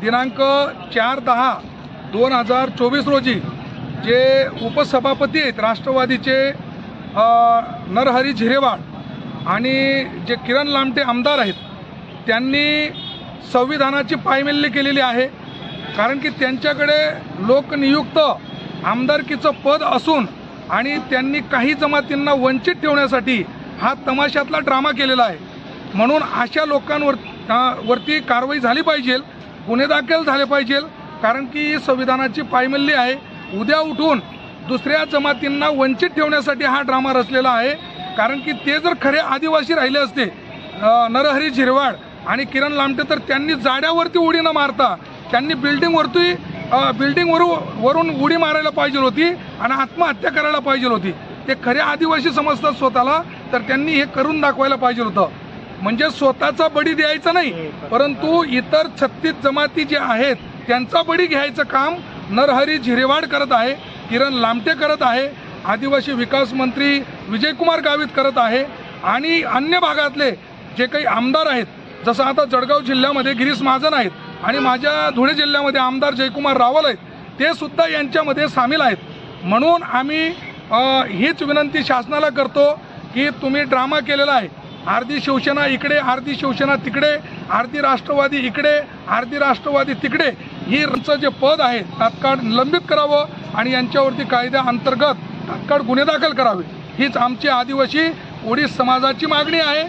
दिनांक 4/10/2024 रोजी जे उपसभापती आहेत राष्ट्रवादीचे नरहरी झिरेवाड आणि जे किरण लामटे आमदार आहेत त्यांनी संविधानाची पायमल्ली केलेली आहे। कारण की त्यांच्याकडे लोकनियुक्त आमदारकीचं पद असून आणि त्यांनी काही जमातींना वंचित ठेवण्यासाठी हा तमाशातला ड्रामा केलेला आहे। म्हणून अशा लोकांवरती कारवाई झाली पाहिजे, गुन्हे दाखल झाले पाहिजे। कारण की संविधानाची पायमल्ली आहे। उद्या उठून दुसऱ्या जमातींना वंचित ठेवण्यासाठी हा ड्रामा रचलेला आहे। कारण की ते जर खरे आदिवासी राहिले असते नरहरी झिरवाड आणि किरण लामटे तर त्यांनी जाड्यावरती उडी न मारता त्यांनी बिल्डिंगवरून उडी मारायला पाहिजे होती आणि आत्महत्या करायला पाहिजे होती। ते खरे आदिवासी समजतात स्वतःला, तर त्यांनी हे करून दाखवायला पाहिजे होतं। म्हणजे स्वतःचा बळी द्यायचा नाही, परंतु इतर 36 जमाती जे आहेत त्यांचा बळी घ्यायचं काम नरहरी झिरेवाड करत आहे, किरण लामटे करत आहे, आदिवासी विकास मंत्री विजयकुमार गावित करत आहे आणि अन्य भागातले जे काही आमदार आहेत, जसं आता जळगाव जिल्ह्यामध्ये गिरीश महाजन आहेत आणि माझ्या धुळे जिल्ह्यामध्ये आमदार जयकुमार रावल आहेत, ते सुद्धा यांच्यामध्ये सामील आहेत। म्हणून आम्ही हीच विनंती शासनाला करतो की तुम्ही ड्रामा केलेला आहे। अर्धी शिवसेना इकडे, अर्धी शिवसेना तिकडे, अर्धी राष्ट्रवादी इकडे, अर्धी राष्ट्रवादी तिकडे, ही जे पद आहे तात्काळ निलंबित करावं आणि यांच्यावरती कायद्याअंतर्गत तात्काळ गुन्हे दाखल करावे, हीच आमची आदिवासी ओडीस समाजाची मागणी आहे।